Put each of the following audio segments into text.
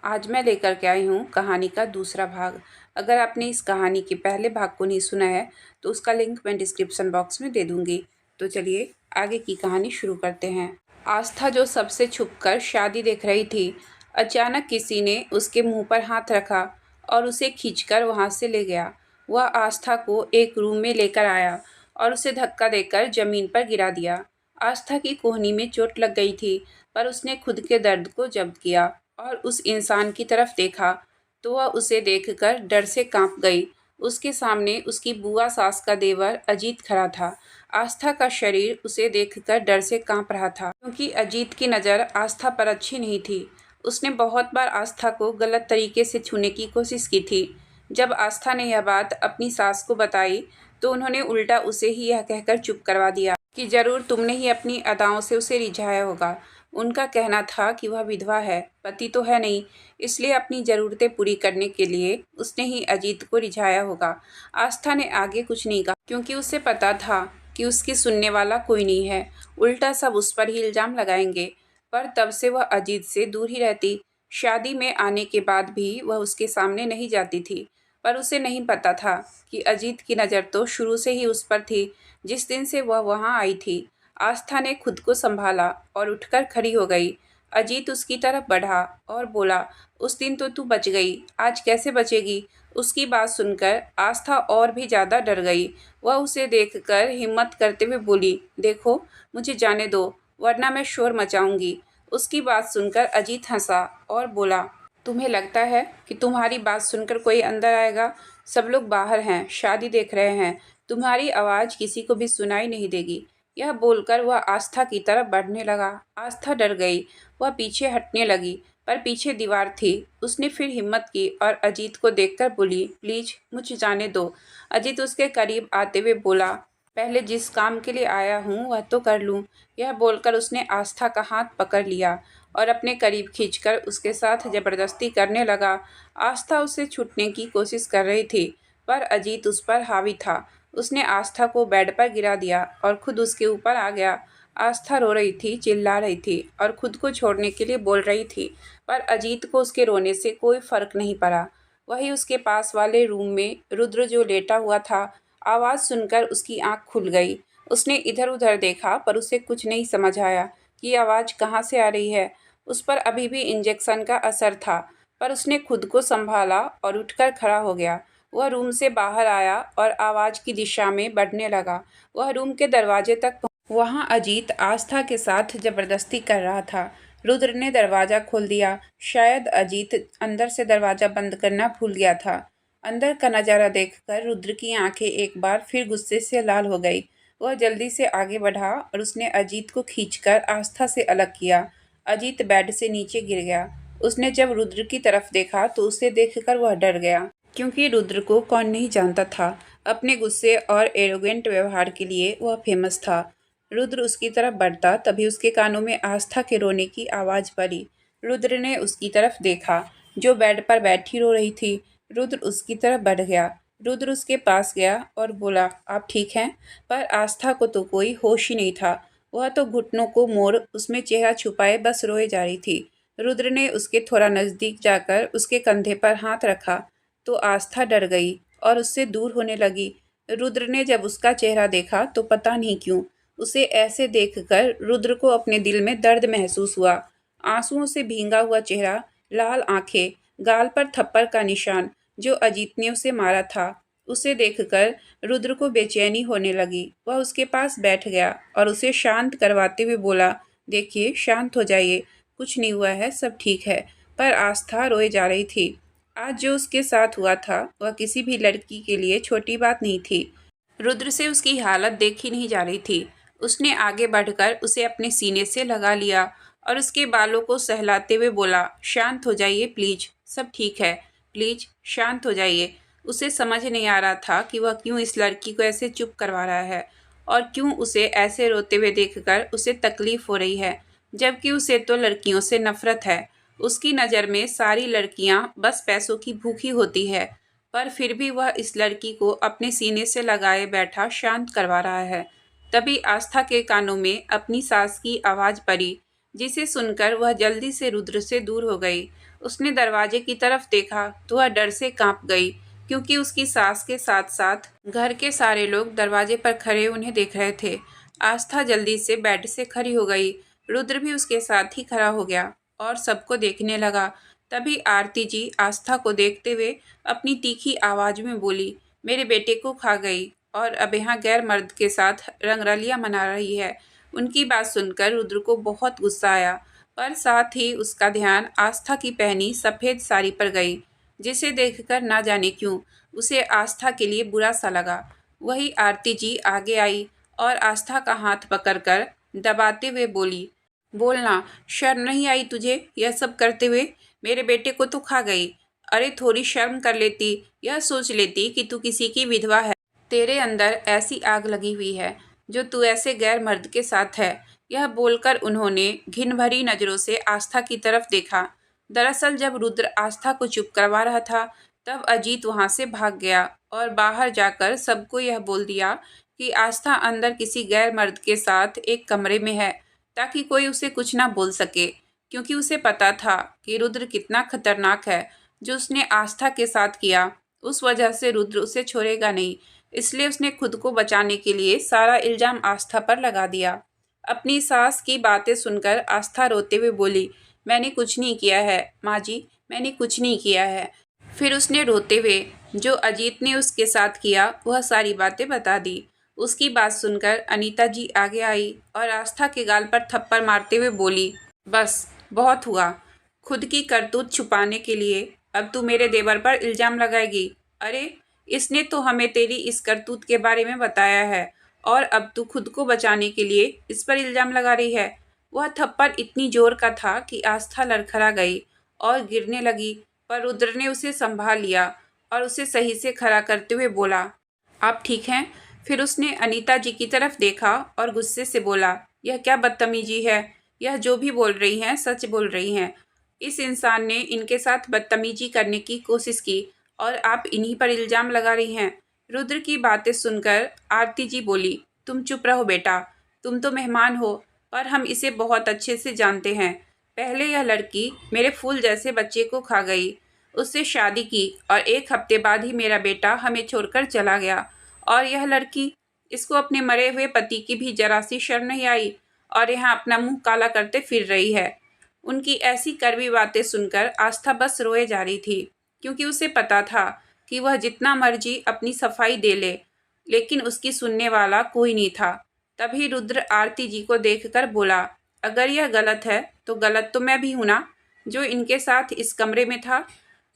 आज मैं लेकर के आई हूँ कहानी का दूसरा भाग। अगर आपने इस कहानी के पहले भाग को नहीं सुना है तो उसका लिंक मैं डिस्क्रिप्शन बॉक्स में दे दूँगी। तो चलिए आगे की कहानी शुरू करते हैं। आस्था जो सबसे छुपकर शादी देख रही थी, अचानक किसी ने उसके मुंह पर हाथ रखा और उसे खींचकर वहाँ से ले गया। वह आस्था को एक रूम में लेकर आया और उसे धक्का देकर ज़मीन पर गिरा दिया। आस्था की कोहनी में चोट लग गई थी, पर उसने खुद के दर्द को जब्त किया और उस इंसान की तरफ देखा तो वह उसे देखकर डर से कांप गई। उसके सामने उसकी बुआ सास का देवर अजीत खड़ा था। आस्था का शरीर उसे देखकर डर से कांप रहा था, क्योंकि अजीत की नज़र आस्था पर अच्छी नहीं थी। उसने बहुत बार आस्था को गलत तरीके से छूने की कोशिश की थी। जब आस्था ने यह बात अपनी सास को बताई तो उन्होंने उल्टा उसे ही यह कहकर चुप करवा दिया कि ज़रूर तुमने ही अपनी अदाओं से उसे रिझाया होगा। उनका कहना था कि वह विधवा है, पति तो है नहीं, इसलिए अपनी ज़रूरतें पूरी करने के लिए उसने ही अजीत को रिझाया होगा। आस्था ने आगे कुछ नहीं कहा, क्योंकि उसे पता था कि उसकी सुनने वाला कोई नहीं है। उल्टा सब उस पर ही इल्ज़ाम लगाएंगे। पर तब से वह अजीत से दूर ही रहती। शादी में आने के बाद भी वह उसके सामने नहीं जाती थी, पर उसे नहीं पता था कि अजीत की नज़र तो शुरू से ही उस पर थी, जिस दिन से वह वहाँ आई थी। आस्था ने खुद को संभाला और उठकर खड़ी हो गई। अजीत उसकी तरफ बढ़ा और बोला, उस दिन तो तू बच गई, आज कैसे बचेगी? उसकी बात सुनकर आस्था और भी ज़्यादा डर गई। वह उसे देखकर हिम्मत करते हुए बोली, देखो मुझे जाने दो, वरना मैं शोर मचाऊंगी। उसकी बात सुनकर अजीत हंसा और बोला, तुम्हें लगता है कि तुम्हारी बात सुनकर कोई अंदर आएगा? सब लोग बाहर हैं, शादी देख रहे हैं, तुम्हारी आवाज़ किसी को भी सुनाई नहीं देगी। यह बोलकर वह आस्था की तरफ बढ़ने लगा। आस्था डर गई, वह पीछे हटने लगी, पर पीछे दीवार थी। उसने फिर हिम्मत की और अजीत को देखकर बोली, प्लीज मुझे जाने दो। अजीत उसके करीब आते हुए बोला, पहले जिस काम के लिए आया हूँ वह तो कर लूँ। यह बोलकर उसने आस्था का हाथ पकड़ लिया और अपने करीब खींचकर उसके साथ जबरदस्ती करने लगा। आस्था उससे छूटने की कोशिश कर रही थी, पर अजीत उस पर हावी था। उसने आस्था को बेड पर गिरा दिया और खुद उसके ऊपर आ गया। आस्था रो रही थी, चिल्ला रही थी और खुद को छोड़ने के लिए बोल रही थी, पर अजीत को उसके रोने से कोई फर्क नहीं पड़ा। वही उसके पास वाले रूम में रुद्र जो लेटा हुआ था, आवाज़ सुनकर उसकी आंख खुल गई। उसने इधर उधर देखा, पर उसे कुछ नहीं समझ आया कि आवाज़ कहाँ से आ रही है। उस पर अभी भी इंजेक्शन का असर था, पर उसने खुद को संभाला और उठकर खड़ा हो गया। वह रूम से बाहर आया और आवाज़ की दिशा में बढ़ने लगा। वह रूम के दरवाजे तक वहाँ अजीत आस्था के साथ जबरदस्ती कर रहा था। रुद्र ने दरवाज़ा खोल दिया। शायद अजीत अंदर से दरवाज़ा बंद करना भूल गया था। अंदर का नज़ारा देखकर रुद्र की आंखें एक बार फिर गुस्से से लाल हो गई। वह जल्दी से आगे बढ़ा और उसने अजीत को खींचकर आस्था से अलग किया। अजीत बेड से नीचे गिर गया। उसने जब रुद्र की तरफ देखा तो उसे देखकर वह डर गया, क्योंकि रुद्र को कौन नहीं जानता था। अपने गुस्से और एरोगेंट व्यवहार के लिए वह फेमस था। रुद्र उसकी तरफ बढ़ता, तभी उसके कानों में आस्था के रोने की आवाज़ पड़ी। रुद्र ने उसकी तरफ देखा, जो बेड पर बैठी रो रही थी। रुद्र उसकी तरफ बढ़ गया। रुद्र उसके पास गया और बोला, आप ठीक हैं? पर आस्था को तो कोई होश ही नहीं था। वह तो घुटनों को मोड़ उसमें चेहरा छुपाए बस रोए जा रही थी। रुद्र ने उसके थोड़ा नज़दीक जाकर उसके कंधे पर हाथ रखा तो आस्था डर गई और उससे दूर होने लगी। रुद्र ने जब उसका चेहरा देखा तो पता नहीं क्यों उसे ऐसे देखकर रुद्र को अपने दिल में दर्द महसूस हुआ। आंसुओं से भींगा हुआ चेहरा, लाल आंखें, गाल पर थप्पड़ का निशान जो अजीत ने उसे मारा था, उसे देखकर रुद्र को बेचैनी होने लगी। वह उसके पास बैठ गया और उसे शांत करवाते हुए बोला, देखिए शांत हो जाइए, कुछ नहीं हुआ है, सब ठीक है। पर आस्था रोए जा रही थी। आज जो उसके साथ हुआ था वह किसी भी लड़की के लिए छोटी बात नहीं थी। रुद्र से उसकी हालत देखी नहीं जा रही थी। उसने आगे बढ़कर उसे अपने सीने से लगा लिया और उसके बालों को सहलाते हुए बोला, शांत हो जाइए प्लीज, सब ठीक है, प्लीज शांत हो जाइए। उसे समझ नहीं आ रहा था कि वह क्यों इस लड़की को ऐसे चुप करवा रहा है और क्यों उसे ऐसे रोते हुए देखकर उसे तकलीफ हो रही है, जबकि उसे तो लड़कियों से नफरत है। उसकी नज़र में सारी लड़कियां बस पैसों की भूखी होती है, पर फिर भी वह इस लड़की को अपने सीने से लगाए बैठा शांत करवा रहा है। तभी आस्था के कानों में अपनी सास की आवाज़ पड़ी, जिसे सुनकर वह जल्दी से रुद्र से दूर हो गई। उसने दरवाजे की तरफ देखा तो वह डर से कांप गई, क्योंकि उसकी सास के साथ साथ घर के सारे लोग दरवाजे पर खड़े उन्हें देख रहे थे। आस्था जल्दी से बेड से खड़ी हो गई। रुद्र भी उसके साथ ही खड़ा हो गया और सबको देखने लगा। तभी आरती जी आस्था को देखते हुए अपनी तीखी आवाज में बोली, मेरे बेटे को खा गई और अब यहाँ गैर मर्द के साथ रंगरलियां मना रही है। उनकी बात सुनकर रुद्र को बहुत गुस्सा आया, पर साथ ही उसका ध्यान आस्था की पहनी सफ़ेद साड़ी पर गई, जिसे देखकर ना जाने क्यों उसे आस्था के लिए बुरा सा लगा। वही आरती जी आगे आई और आस्था का हाथ पकड़कर दबाते हुए बोली, बोलना, शर्म नहीं आई तुझे यह सब करते हुए? मेरे बेटे को तो खा गई। अरे थोड़ी शर्म कर लेती, यह सोच लेती कि तू किसी की विधवा है। तेरे अंदर ऐसी आग लगी हुई है जो तू ऐसे गैर मर्द के साथ है। यह बोलकर उन्होंने घिन भरी नज़रों से आस्था की तरफ देखा। दरअसल जब रुद्र आस्था को चुप करवा रहा था, तब अजीत वहां से भाग गया और बाहर जाकर सबको यह बोल दिया कि आस्था अंदर किसी गैर मर्द के साथ एक कमरे में है, ताकि कोई उसे कुछ ना बोल सके, क्योंकि उसे पता था कि रुद्र कितना खतरनाक है। जो उसने आस्था के साथ किया, उस वजह से रुद्र उसे छोड़ेगा नहीं। इसलिए उसने खुद को बचाने के लिए सारा इल्ज़ाम आस्था पर लगा दिया। अपनी सास की बातें सुनकर आस्था रोते हुए बोली, मैंने कुछ नहीं किया है माँ जी, मैंने कुछ नहीं किया है। फिर उसने रोते हुए जो अजीत ने उसके साथ किया वह सारी बातें बता दी। उसकी बात सुनकर अनीता जी आगे आई और आस्था के गाल पर थप्पड़ मारते हुए बोली, बस बहुत हुआ। खुद की करतूत छुपाने के लिए अब तू मेरे देवर पर इल्ज़ाम लगाएगी? अरे इसने तो हमें तेरी इस करतूत के बारे में बताया है और अब तू खुद को बचाने के लिए इस पर इल्ज़ाम लगा रही है। वह थप्पड़ इतनी जोर का था कि आस्था लड़खड़ा गई और गिरने लगी, पर रुद्र ने उसे संभाल लिया और उसे सही से खड़ा करते हुए बोला, आप ठीक हैं? फिर उसने अनीता जी की तरफ देखा और गुस्से से बोला, यह क्या बदतमीजी है? यह जो भी बोल रही हैं सच बोल रही हैं। इस इंसान ने इनके साथ बदतमीजी करने की कोशिश की और आप इन्हीं पर इल्ज़ाम लगा रही हैं। रुद्र की बातें सुनकर आरती जी बोली, तुम चुप रहो बेटा, तुम तो मेहमान हो, पर हम इसे बहुत अच्छे से जानते हैं। पहले यह लड़की मेरे फूल जैसे बच्चे को खा गई, उससे शादी की और एक हफ्ते बाद ही मेरा बेटा हमें छोड़कर चला गया। और यह लड़की, इसको अपने मरे हुए पति की भी जरा सी शर्म नहीं आई और यहाँ अपना मुंह काला करते फिर रही है। उनकी ऐसी कड़वी बातें सुनकर आस्था बस रोए जा रही थी, क्योंकि उसे पता था कि वह जितना मर्जी अपनी सफाई दे ले, लेकिन उसकी सुनने वाला कोई नहीं था। तभी रुद्र आरती जी को देखकर बोला, अगर यह गलत है तो गलत तो मैं भी हूँ ना, जो इनके साथ इस कमरे में था।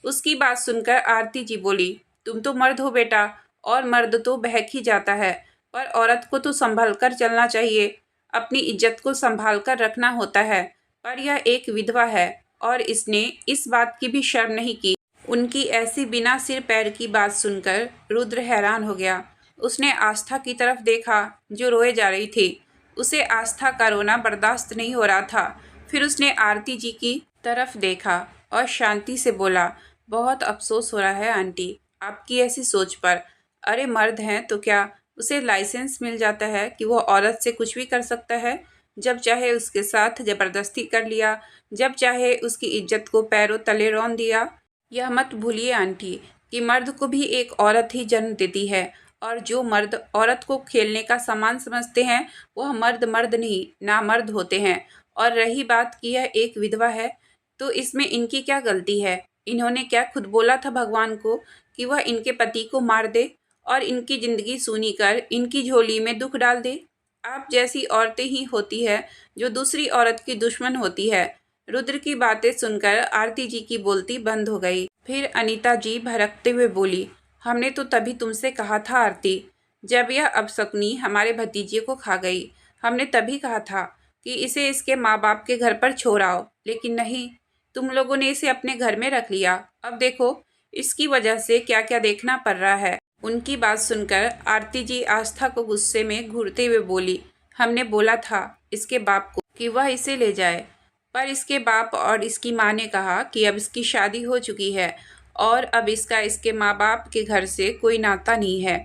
उसकी बात सुनकर आरती जी बोली, तुम तो मर्द हो बेटा, और मर्द तो बहक ही जाता है, पर औरत को तो संभल कर चलना चाहिए, अपनी इज्जत को संभाल कर रखना होता है। पर यह एक विधवा है और इसने इस बात की भी शर्म नहीं की। उनकी ऐसी बिना सिर पैर की बात सुनकर रुद्र हैरान हो गया। उसने आस्था की तरफ देखा जो रोए जा रही थी। उसे आस्था का रोना बर्दाश्त नहीं हो रहा था। फिर उसने आरती जी की तरफ देखा और शांति से बोला, बहुत अफसोस हो रहा है आंटी, आपकी ऐसी सोच पर। अरे मर्द हैं तो क्या उसे लाइसेंस मिल जाता है कि वो औरत से कुछ भी कर सकता है? जब चाहे उसके साथ ज़बरदस्ती कर लिया, जब चाहे उसकी इज्जत को पैरों तले रौंद दिया। यह मत भूलिए आंटी कि मर्द को भी एक औरत ही जन्म देती है, और जो मर्द औरत को खेलने का सामान समझते हैं वह मर्द मर्द नहीं नामर्द होते हैं। और रही बात कि यह एक विधवा है, तो इसमें इनकी क्या गलती है? इन्होंने क्या खुद बोला था भगवान को कि वह इनके पति को मार दे और इनकी ज़िंदगी सूनी कर इनकी झोली में दुख डाल दे? आप जैसी औरतें ही होती है जो दूसरी औरत की दुश्मन होती है। रुद्र की बातें सुनकर आरती जी की बोलती बंद हो गई। फिर अनीता जी भड़कते हुए बोली, हमने तो तभी तुमसे कहा था आरती, जब यह अपशकुनी हमारे भतीजे को खा गई, हमने तभी कहा था कि इसे इसके माँ बाप के घर पर छोड़ आओ, लेकिन नहीं, तुम लोगों ने इसे अपने घर में रख लिया। अब देखो इसकी वजह से क्या क्या देखना पड़ रहा है। उनकी बात सुनकर आरती जी आस्था को गुस्से में घूरते हुए बोली, हमने बोला था इसके बाप को कि वह इसे ले जाए, पर इसके बाप और इसकी माँ ने कहा कि अब इसकी शादी हो चुकी है और अब इसका इसके माँ बाप के घर से कोई नाता नहीं है।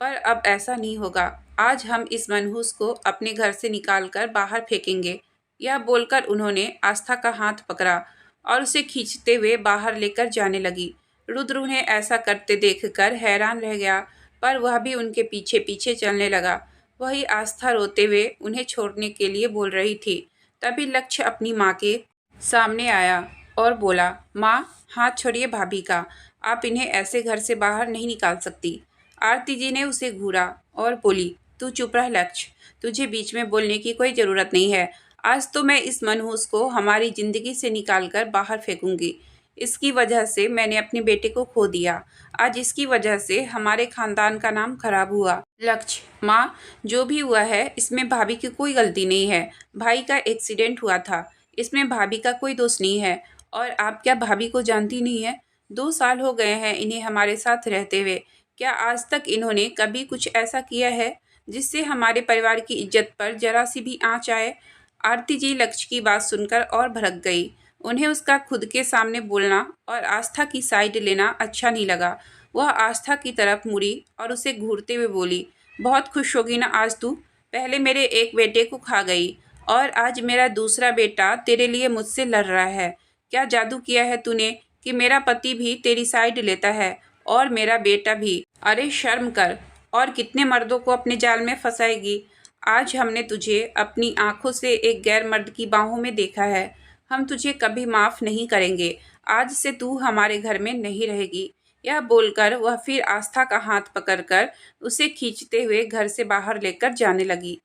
पर अब ऐसा नहीं होगा, आज हम इस मनहूस को अपने घर से निकाल कर बाहर फेंकेंगे। यह बोलकर उन्होंने आस्था का हाथ पकड़ा और उसे खींचते हुए बाहर लेकर जाने लगी। रुद्र उन्हें ऐसा करते देखकर हैरान रह गया, पर वह भी उनके पीछे पीछे चलने लगा। वही आस्था रोते हुए उन्हें छोड़ने के लिए बोल रही थी। तभी लक्ष्य अपनी माँ के सामने आया और बोला, माँ, हाथ छोड़िए भाभी का, आप इन्हें ऐसे घर से बाहर नहीं निकाल सकती। आरती जी ने उसे घूरा और बोली, तू चुप रह लक्ष्य, तुझे बीच में बोलने की कोई ज़रूरत नहीं है। आज तो मैं इस मनहूस को हमारी ज़िंदगी से निकाल कर बाहर फेंकूंगी। इसकी वजह से मैंने अपने बेटे को खो दिया। आज इसकी वजह से हमारे खानदान का नाम खराब हुआ। लक्ष्य, माँ, जो भी हुआ है इसमें भाभी की कोई गलती नहीं है। भाई का एक्सीडेंट हुआ था, इसमें भाभी का कोई दोष नहीं है। और आप क्या भाभी को जानती नहीं है? 2 साल हो गए हैं इन्हें हमारे साथ रहते हुए। क्या आज तक इन्होंने कभी कुछ ऐसा किया है जिससे हमारे परिवार की इज्जत पर जरा सी भी आँच आए? आरती जी लक्ष्य की बात सुनकर और भड़क गई। उन्हें उसका खुद के सामने बोलना और आस्था की साइड लेना अच्छा नहीं लगा। वह आस्था की तरफ मुड़ी और उसे घूरते हुए बोली, बहुत खुश होगी ना आज तू? पहले मेरे एक बेटे को खा गई और आज मेरा दूसरा बेटा तेरे लिए मुझसे लड़ रहा है। क्या जादू किया है तूने कि मेरा पति भी तेरी साइड लेता है और मेरा बेटा भी? अरे शर्म कर। और कितने मर्दों को अपने जाल में फंसाएगी? आज हमने तुझे अपनी आंखों से एक गैर मर्द की बाहों में देखा है। हम तुझे कभी माफ़ नहीं करेंगे। आज से तू हमारे घर में नहीं रहेगी। यह बोलकर वह फिर आस्था का हाथ पकड़कर उसे खींचते हुए घर से बाहर लेकर जाने लगी।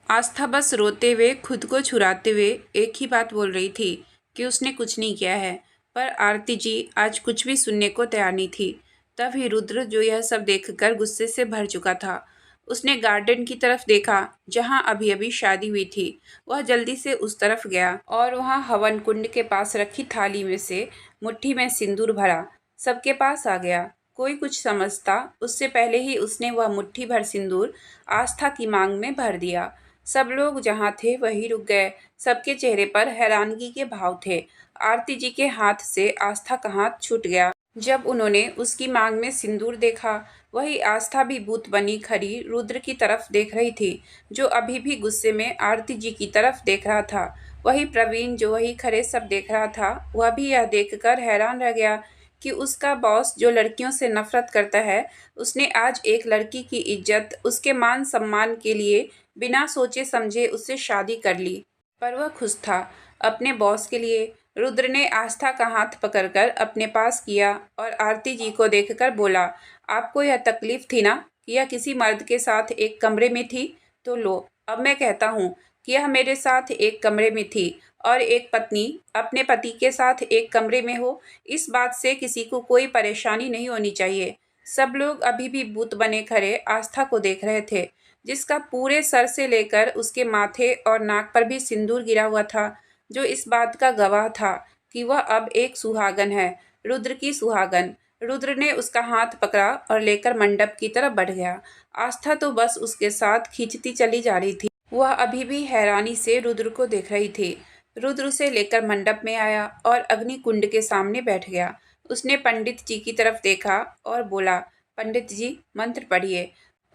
आस्था बस रोते हुए खुद को छुड़ाते हुए एक ही बात बोल रही थी कि उसने कुछ नहीं किया है। पर आरती जी आज कुछ भी सुनने को तैयार नहीं थी। तभी रुद्र, जो यह सब देखकर गुस्से से भर चुका था, उसने गार्डन की तरफ देखा जहां अभी अभी शादी हुई थी। वह जल्दी से उस तरफ गया और वहां हवन कुंड के पास रखी थाली में से मुट्ठी में सिंदूर भरा सबके पास आ गया। कोई कुछ समझता उससे पहले ही उसने वह मुट्ठी भर सिंदूर आस्था की मांग में भर दिया। सब लोग जहाँ थे वहीं रुक गए। सबके चेहरे पर हैरानगी के भाव थे। आरती जी के हाथ से आस्था का हाथ छूट गया। जब उन्होंने उसकी मांग में सिंदूर देखा, वही आस्था भी भूत बनी खड़ी रुद्र की तरफ देख रही थी, जो अभी भी गुस्से में आरती जी की तरफ देख रहा था। वही प्रवीण, जो वही खड़े सब देख रहा था, वह भी यह देखकर हैरान रह गया कि उसका बॉस, जो लड़कियों से नफरत करता है, उसने आज एक लड़की की इज्जत, उसके मान सम्मान के लिए बिना सोचे समझे उससे शादी कर ली। पर वह खुश था अपने बॉस के लिए। रुद्र ने आस्था का हाथ पकड़कर अपने पास किया और आरती जी को देखकर बोला, आपको यह तकलीफ थी ना कि यह किसी मर्द के साथ एक कमरे में थी? तो लो, अब मैं कहता हूँ कि यह मेरे साथ एक कमरे में थी और एक पत्नी अपने पति के साथ एक कमरे में हो, इस बात से किसी को कोई परेशानी नहीं होनी चाहिए। सब लोग अभी भी भूत बने खड़े आस्था को देख रहे थे, जिसका पूरे सर से लेकर उसके माथे और नाक पर भी सिंदूर गिरा हुआ था, जो इस बात का गवाह था कि वह अब एक सुहागन है, रुद्र की सुहागन। रुद्र ने उसका हाथ पकड़ा और लेकर मंडप की तरफ बढ़ गया। आस्था तो बस उसके साथ खींचती चली जा रही थी। वह अभी भी हैरानी से रुद्र को देख रही थी। रुद्र उसे लेकर मंडप में आया और अग्नि कुंड के सामने बैठ गया। उसने पंडित जी की तरफ देखा और बोला, पंडित जी, मंत्र पढ़िए।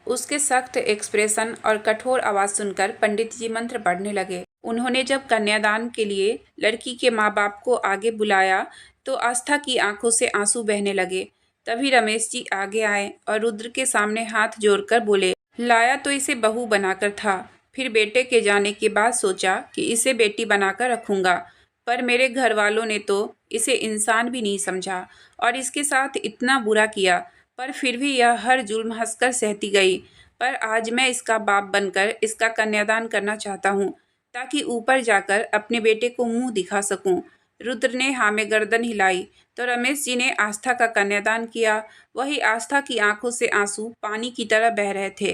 उसके सख्त एक्सप्रेशन और कठोर आवाज़ सुनकर पंडित जी मंत्र पढ़ने लगे। उन्होंने जब कन्यादान के लिए लड़की के माँ बाप को आगे बुलाया तो आस्था की आंखों से आंसू बहने लगे। तभी रमेश जी आगे आए और रुद्र के सामने हाथ जोड़कर बोले, लाया तो इसे बहू बनाकर था, फिर बेटे के जाने के बाद सोचा कि इसे बेटी बनाकर रखूंगा, पर मेरे घर वालों ने तो इसे इंसान भी नहीं समझा और इसके साथ इतना बुरा किया, पर फिर भी यह हर जुल्म हंसकर सहती गई। पर आज मैं इसका बाप बनकर इसका कन्यादान करना चाहता हूँ, ताकि ऊपर जाकर अपने बेटे को मुंह दिखा सकूं। रुद्र ने हाँ में गर्दन हिलाई तो रमेश जी ने आस्था का कन्यादान किया। वही आस्था की आंखों से आंसू पानी की तरह बह रहे थे।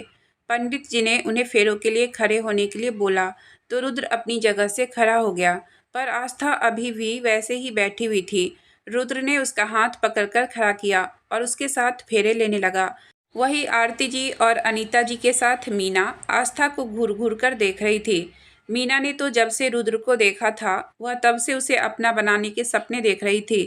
पंडित जी ने उन्हें फेरों के लिए खड़े होने के लिए बोला तो रुद्र अपनी जगह से खड़ा हो गया, पर आस्था अभी भी वैसे ही बैठी हुई थी। रुद्र ने उसका हाथ पकड़कर खड़ा किया और उसके साथ फेरे लेने लगा। वही आरती जी और अनीता जी के साथ मीना आस्था को घूर घूर कर देख रही थी। मीना ने तो जब से रुद्र को देखा था, वह तब से उसे अपना बनाने के सपने देख रही थी,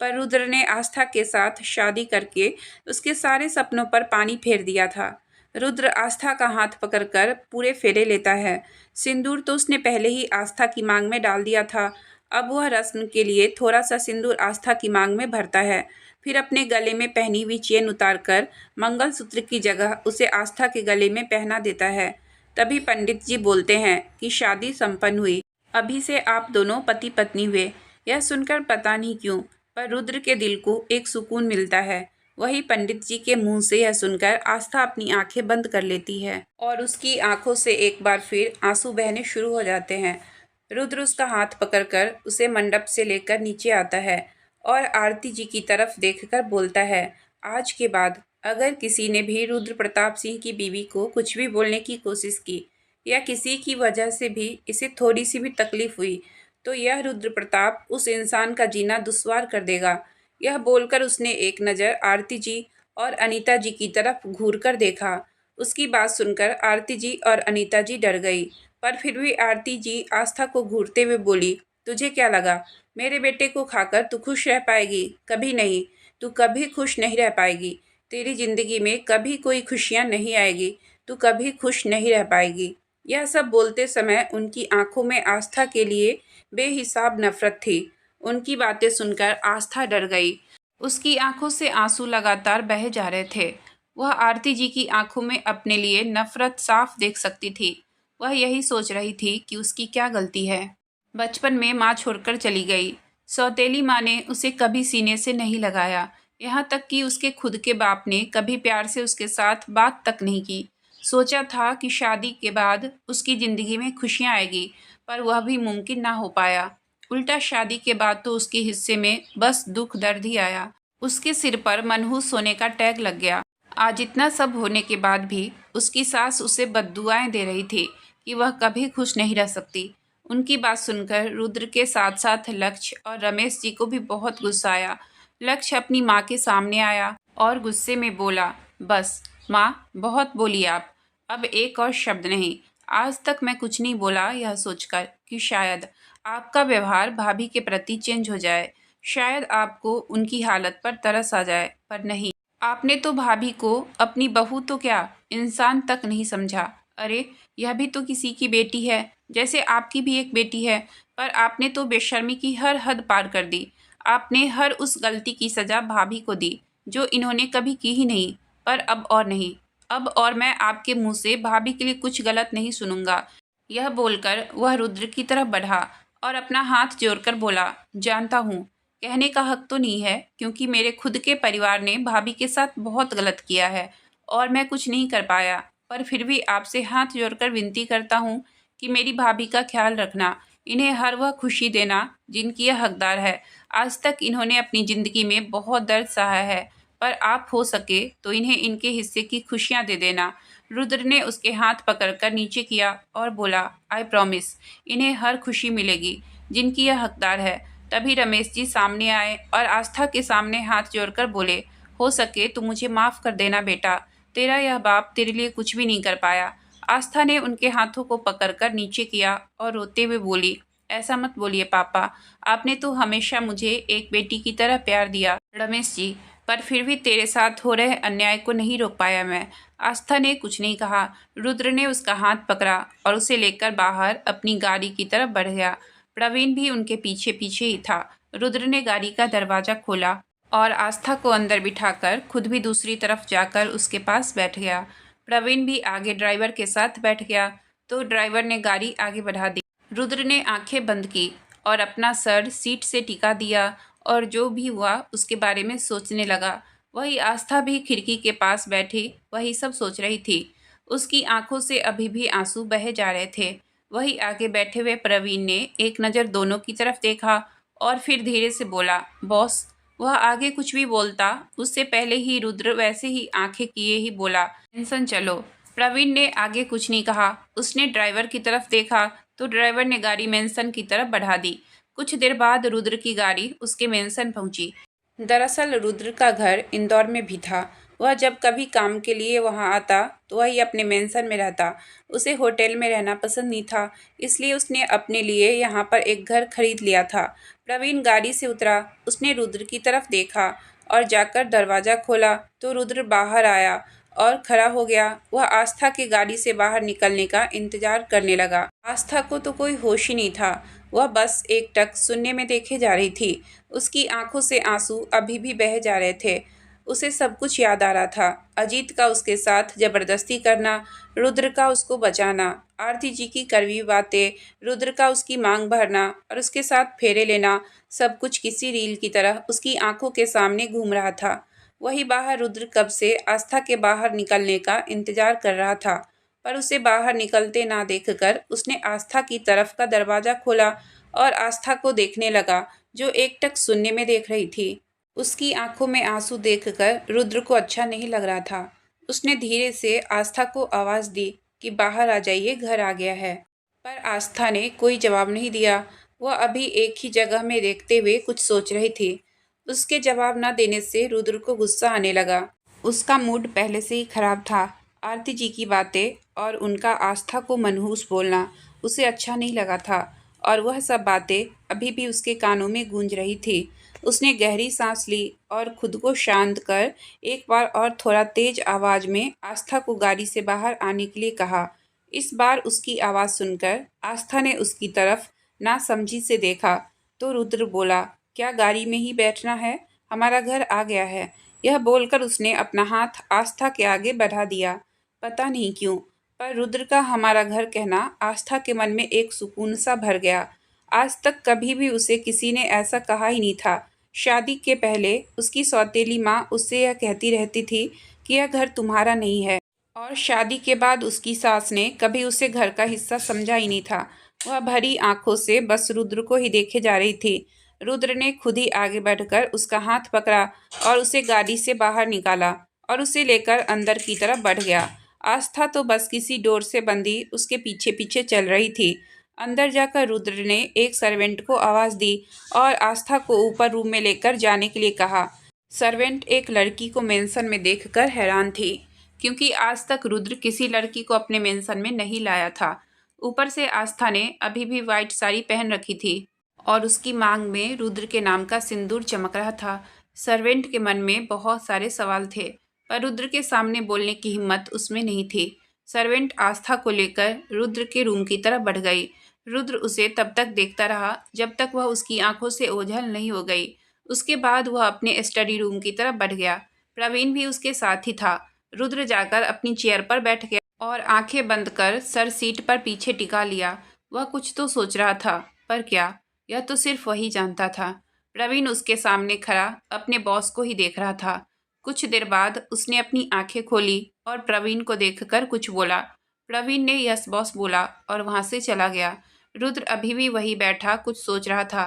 पर रुद्र ने आस्था के साथ शादी करके उसके सारे सपनों पर पानी फेर दिया था। रुद्र आस्था का हाथ पकड़कर पूरे फेरे लेता है। सिंदूर तो उसने पहले ही आस्था की मांग में डाल दिया था। अब वह रस्म के लिए थोड़ा सा सिंदूर आस्था की मांग में भरता है। फिर अपने गले में पहनी हुई चेन उतारकर मंगलसूत्र की जगह उसे आस्था के गले में पहना देता है। तभी पंडित जी बोलते हैं कि शादी संपन्न हुई, अभी से आप दोनों पति पत्नी हुए। यह सुनकर पता नहीं क्यों पर रुद्र के दिल को एक सुकून मिलता है। वही पंडित जी के मुंह से यह सुनकर आस्था अपनी आंखें बंद कर लेती है और उसकी आंखों से एक बार फिर आंसू बहने शुरू हो जाते हैं। रुद्र उसका हाथ पकड़कर उसे मंडप से लेकर नीचे आता है और आरती जी की तरफ देखकर बोलता है, आज के बाद अगर किसी ने भी रुद्र प्रताप सिंह की बीवी को कुछ भी बोलने की कोशिश की या किसी की वजह से भी इसे थोड़ी सी भी तकलीफ हुई तो यह रुद्र प्रताप उस इंसान का जीना दुश्वार कर देगा। यह बोलकर उसने एक नज़र आरती जी और अनीता जी की तरफ घूर कर देखा। उसकी बात सुनकर आरती जी और अनीता जी डर गई, पर फिर भी आरती जी आस्था को घूरते हुए बोली, तुझे क्या लगा मेरे बेटे को खाकर तू खुश रह पाएगी? कभी नहीं, तू कभी खुश नहीं रह पाएगी। तेरी जिंदगी में कभी कोई खुशियाँ नहीं आएगी, तू कभी खुश नहीं रह पाएगी। यह सब बोलते समय उनकी आंखों में आस्था के लिए बेहिसाब नफरत थी। उनकी बातें सुनकर आस्था डर गई। उसकी आंखों से आंसू लगातार बहे जा रहे थे। वह आरती जी की आंखों में अपने लिए नफरत साफ देख सकती थी। वह यही सोच रही थी कि उसकी क्या गलती है। बचपन में माँ छोड़कर चली गई। सौतेली माँ ने उसे कभी सीने से नहीं लगाया, यहाँ तक कि उसके खुद के बाप ने कभी प्यार से उसके साथ बात तक नहीं की। सोचा था कि शादी के बाद उसकी ज़िंदगी में खुशियाँ आएगी, पर वह भी मुमकिन ना हो पाया। उल्टा शादी के बाद तो उसके हिस्से में बस दुख दर्द ही आया। उसके सिर पर मनहूस होने का टैग लग गया। आज इतना सब होने के बाद भी उसकी सास उसे बद्दुआएं दे रही थी कि वह कभी खुश नहीं रह सकती। उनकी बात सुनकर रुद्र के साथ साथ लक्ष्य और रमेश जी को भी बहुत गुस्सा आया। लक्ष्य अपनी माँ के सामने आया और गुस्से में बोला, बस माँ, बहुत बोली आप, अब एक और शब्द नहीं। आज तक मैं कुछ नहीं बोला यह सोचकर कि शायद आपका व्यवहार भाभी के प्रति चेंज हो जाए, शायद आपको उनकी हालत पर तरस आ जाए, पर नहीं, आपने तो भाभी को अपनी बहू तो क्या इंसान तक नहीं समझा। अरे यह भी तो किसी की बेटी है, जैसे आपकी भी एक बेटी है, पर आपने तो बेशर्मी की हर हद पार कर दी। आपने हर उस गलती की सज़ा भाभी को दी जो इन्होंने कभी की ही नहीं। पर अब और नहीं, अब और मैं आपके मुंह से भाभी के लिए कुछ गलत नहीं सुनूंगा। यह बोलकर वह रुद्र की तरफ बढ़ा और अपना हाथ जोड़कर बोला, जानता हूँ कहने का हक तो नहीं है, क्योंकि मेरे खुद के परिवार ने भाभी के साथ बहुत गलत किया है और मैं कुछ नहीं कर पाया, पर फिर भी आपसे हाथ जोड़कर विनती करता हूँ कि मेरी भाभी का ख्याल रखना, इन्हें हर वह खुशी देना जिनकी यह हकदार है। आज तक इन्होंने अपनी ज़िंदगी में बहुत दर्द सहा है, पर आप हो सके तो इन्हें इनके हिस्से की खुशियाँ दे देना। रुद्र ने उसके हाथ पकड़कर नीचे किया और बोला, आई प्रॉमिस, इन्हें हर खुशी मिलेगी जिनकी यह हकदार है। तभी रमेश जी सामने आए और आस्था के सामने हाथ जोड़कर बोले, हो सके तो मुझे माफ़ कर देना बेटा, तेरा यह बाप तेरे लिए कुछ भी नहीं कर पाया। आस्था ने उनके हाथों को पकड़कर नीचे किया और रोते हुए बोली, ऐसा मत बोलिए पापा, आपने तो हमेशा मुझे एक बेटी की तरह प्यार दिया रमेश जी, पर फिर भी तेरे साथ हो रहे अन्याय को नहीं रोक पाया मैं। आस्था ने कुछ नहीं कहा। रुद्र ने उसका हाथ पकड़ा और उसे लेकर बाहर अपनी गाड़ी की तरफ बढ़ गया। प्रवीण भी उनके पीछे पीछे ही था। रुद्र ने गाड़ी का दरवाज़ा खोला और आस्था को अंदर बिठाकर खुद भी दूसरी तरफ जाकर उसके पास बैठ गया। प्रवीण भी आगे ड्राइवर के साथ बैठ गया तो ड्राइवर ने गाड़ी आगे बढ़ा दी। रुद्र ने आंखें बंद की और अपना सर सीट से टिका दिया और जो भी हुआ उसके बारे में सोचने लगा। वही आस्था भी खिड़की के पास बैठी वही सब सोच रही थी। उसकी आंखों से अभी भी आंसू बहे जा रहे थे। वही आगे बैठे हुए प्रवीण ने एक नज़र दोनों की तरफ देखा और फिर धीरे से बोला, बॉस। वह आगे कुछ भी बोलता उससे पहले ही रुद्र वैसे ही आंखें किए ही बोला, टेंशन चलो। प्रवीण ने आगे कुछ नहीं कहा। उसने ड्राइवर की तरफ देखा तो ड्राइवर ने गाड़ी मेंशन की तरफ बढ़ा दी। कुछ देर बाद रुद्र की गाड़ी उसके मेंशन पहुंची। दरअसल रुद्र का घर इंदौर में भी था। वह जब कभी काम के लिए वहां आता तो वही अपने मेंशन में रहता। उसे होटल में रहना पसंद नहीं था, इसलिए उसने अपने लिए यहाँ पर एक घर खरीद लिया था। प्रवीण गाड़ी से उतरा। उसने रुद्र की तरफ देखा और जाकर दरवाज़ा खोला तो रुद्र बाहर आया और खड़ा हो गया। वह आस्था की गाड़ी से बाहर निकलने का इंतजार करने लगा। आस्था को तो कोई होश ही नहीं था। वह बस एकटक शून्य में देखे जा रही थी। उसकी आंखों से आंसू अभी भी बह जा रहे थे। उसे सब कुछ याद आ रहा था। अजीत का उसके साथ जबरदस्ती करना, रुद्र का उसको बचाना, आरती जी की कड़वी बातें, रुद्र का उसकी मांग भरना और उसके साथ फेरे लेना, सब कुछ किसी रील की तरह उसकी आंखों के सामने घूम रहा था। वही बाहर रुद्र कब से आस्था के बाहर निकलने का इंतजार कर रहा था, पर उसे बाहर निकलते ना देखकर उसने आस्था की तरफ का दरवाजा खोला और आस्था को देखने लगा, जो एकटक शून्य में देख रही थी। उसकी आंखों में आंसू देखकर रुद्र को अच्छा नहीं लग रहा था। उसने धीरे से आस्था को आवाज़ दी कि बाहर आ जाइए, घर आ गया है। पर आस्था ने कोई जवाब नहीं दिया। वह अभी एक ही जगह में देखते हुए कुछ सोच रही थी। उसके जवाब न देने से रुद्र को गुस्सा आने लगा। उसका मूड पहले से ही खराब था। आरती जी की बातें और उनका आस्था को मनहूस बोलना उसे अच्छा नहीं लगा था, और वह सब बातें अभी भी उसके कानों में गूंज रही थी। उसने गहरी सांस ली और खुद को शांत कर एक बार और थोड़ा तेज आवाज में आस्था को गाड़ी से बाहर आने के लिए कहा। इस बार उसकी आवाज़ सुनकर आस्था ने उसकी तरफ नासमझी से देखा तो रुद्र बोला, क्या गाड़ी में ही बैठना है? हमारा घर आ गया है। यह बोलकर उसने अपना हाथ आस्था के आगे बढ़ा दिया। पता नहीं क्यों, पर रुद्र का हमारा घर कहना आस्था के मन में एक सुकून सा भर गया। आज तक कभी भी उसे किसी ने ऐसा कहा ही नहीं था। शादी के पहले उसकी सौतेली माँ उससे यह कहती रहती थी कि यह घर तुम्हारा नहीं है, और शादी के बाद उसकी सास ने कभी उसे घर का हिस्सा समझा ही नहीं था। वह भरी आंखों से बस रुद्र को ही देखे जा रही थी। रुद्र ने खुद ही आगे बढ़कर उसका हाथ पकड़ा और उसे गाड़ी से बाहर निकाला और उसे लेकर अंदर की तरफ बढ़ गया। आस्था तो बस किसी डोर से बंधी उसके पीछे पीछे चल रही थी। अंदर जाकर रुद्र ने एक सर्वेंट को आवाज़ दी और आस्था को ऊपर रूम में लेकर जाने के लिए कहा। सर्वेंट एक लड़की को मेंशन में देखकर हैरान थी, क्योंकि आज तक रुद्र किसी लड़की को अपने मेंशन में नहीं लाया था। ऊपर से आस्था ने अभी भी वाइट साड़ी पहन रखी थी और उसकी मांग में रुद्र के नाम का सिंदूर चमक रहा था। सर्वेंट के मन में बहुत सारे सवाल थे, पर रुद्र के सामने बोलने की हिम्मत उसमें नहीं थी। सर्वेंट आस्था को लेकर रुद्र के रूम की तरफ बढ़ गई। रुद्र उसे तब तक देखता रहा जब तक वह उसकी आंखों से ओझल नहीं हो गई। उसके बाद वह अपने स्टडी रूम की तरफ बढ़ गया। प्रवीण भी उसके साथ ही था। रुद्र जाकर अपनी चेयर पर बैठ गया और आंखें बंद कर सर सीट पर पीछे टिका लिया। वह कुछ तो सोच रहा था, पर क्या, यह तो सिर्फ वही जानता था। प्रवीण उसके सामने खड़ा अपने बॉस को ही देख रहा था। कुछ देर बाद उसने अपनी आंखें खोली और प्रवीण को देखकर कुछ बोला। प्रवीण ने यस बॉस बोला और वहां से चला गया। रुद्र अभी भी वही बैठा कुछ सोच रहा था।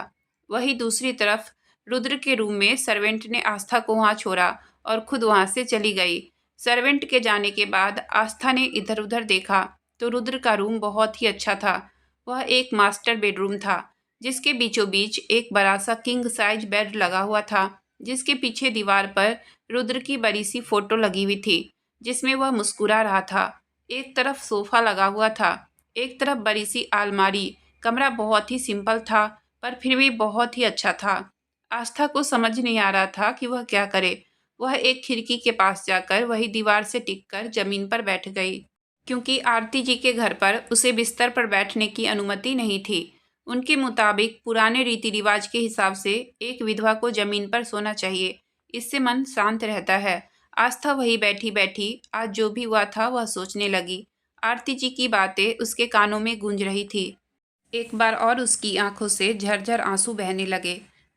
वही दूसरी तरफ रुद्र के रूम में सर्वेंट ने आस्था को वहां छोड़ा और खुद वहां से चली गई। सर्वेंट के जाने के बाद आस्था ने इधर उधर देखा तो रुद्र का रूम बहुत ही अच्छा था। वह एक मास्टर बेडरूम था, जिसके बीचों बीच एक बड़ा सा किंग साइज बेड लगा हुआ था, जिसके पीछे दीवार पर रुद्र की बड़ी सी फोटो लगी हुई थी, जिसमें वह मुस्कुरा रहा था। एक तरफ सोफा लगा हुआ था, एक तरफ बड़ी सी अलमारी। कमरा बहुत ही सिंपल था, पर फिर भी बहुत ही अच्छा था। आस्था को समझ नहीं आ रहा था कि वह क्या करे। वह एक खिड़की के पास जाकर वही दीवार से टिककर जमीन पर बैठ गई, क्योंकि आरती जी के घर पर उसे बिस्तर पर बैठने की अनुमति नहीं थी। उनके मुताबिक पुराने रीति रिवाज के हिसाब से एक विधवा को जमीन पर सोना चाहिए, इससे मन शांत रहता है। आस्था वही बैठी बैठी आज जो भी हुआ था वह सोचने लगी। आरती जी की बातें उसके कानों में गूंज रही थी। एक बार और उसकी आंखों से झरझर आंसू बहने लगे।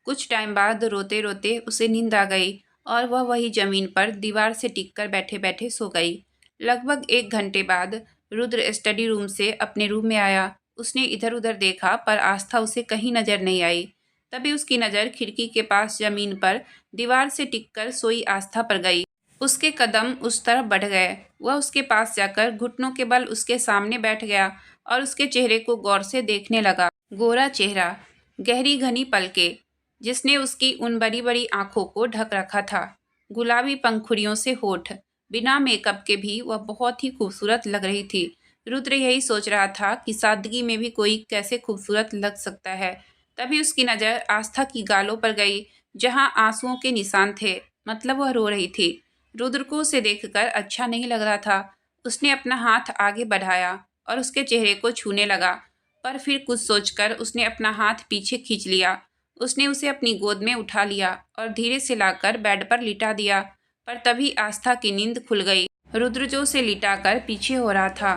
कुछ टाइम बाद रोते रोते उसे नींद आ गई और वह वही जमीन पर दीवार से टिककर बैठे बैठे सो गई। लगभग 1 घंटे बाद रुद्र स्टडी रूम से अपने रूम में आया। उसने इधर उधर देखा, पर आस्था उसे कहीं नजर नहीं आई। तभी उसकी नज़र खिड़की के पास जमीन पर दीवार से टिककर सोई आस्था पर गई। उसके कदम उस तरफ बढ़ गए। वह उसके पास जाकर घुटनों के बल उसके सामने बैठ गया और उसके चेहरे को गौर से देखने लगा। गोरा चेहरा, गहरी घनी पलकें, जिसने उसकी उन बड़ी बड़ी आंखों को ढक रखा था, गुलाबी पंखुड़ियों से होठ, बिना मेकअप के भी वह बहुत ही खूबसूरत लग रही थी। रुद्र यही सोच रहा था कि सादगी में भी कोई कैसे खूबसूरत लग सकता है। तभी उसकी नज़र आस्था की गालों पर गई, जहां आंसुओं के निशान थे, मतलब वह रो रही थी। रुद्र को उसे देखकर अच्छा नहीं लग रहा था। उसने अपना हाथ आगे बढ़ाया और उसके चेहरे को छूने लगा। पर फिर कुछ सोचकर उसने अपना हाथ पीछे खींच लिया। उसने उसे अपनी गोद में उठा लिया और धीरे से लाकर बेड पर लिटा दिया। पर तभी आस्था की नींद खुल गई। रुद्र जो उसे लिटाकर पीछे हो रहा था,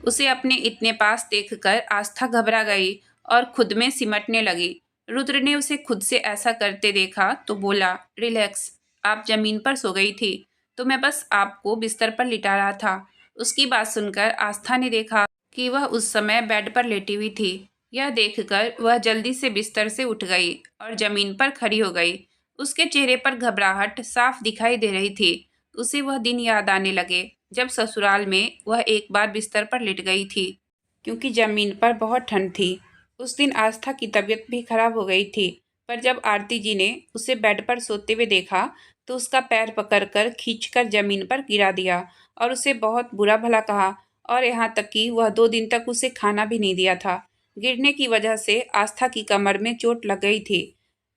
उसे अपने इतने पास देखकर आस्था घबरा गई और खुद में सिमटने लगी। रुद्र ने उसे खुद से ऐसा करते देखा तो बोला, रिलैक्स, आप जमीन पर सो गई थी, तो मैं बस आपको बिस्तर पर लिटा रहा था। उसकी बात सुनकर आस्था ने देखा कि वह उस समय बेड पर लेटी हुई थी। यह देखकर वह जल्दी से बिस्तर से उठ गई और जमीन पर खड़ी हो गई। उसके चेहरे पर घबराहट साफ दिखाई दे रही थी। उसे वह दिन याद आने लगे जब ससुराल में वह एक बार बिस्तर पर लेट गई थी, क्योंकि जमीन पर बहुत ठंड थी। उस दिन आस्था की तबीयत भी खराब हो गई थी, पर जब आरती जी ने उसे बेड पर सोते हुए देखा तो उसका पैर पकड़कर खींचकर जमीन पर गिरा दिया और उसे बहुत बुरा भला कहा, और यहाँ तक कि वह 2 दिन तक उसे खाना भी नहीं दिया था। गिरने की वजह से आस्था की कमर में चोट लग गई थी।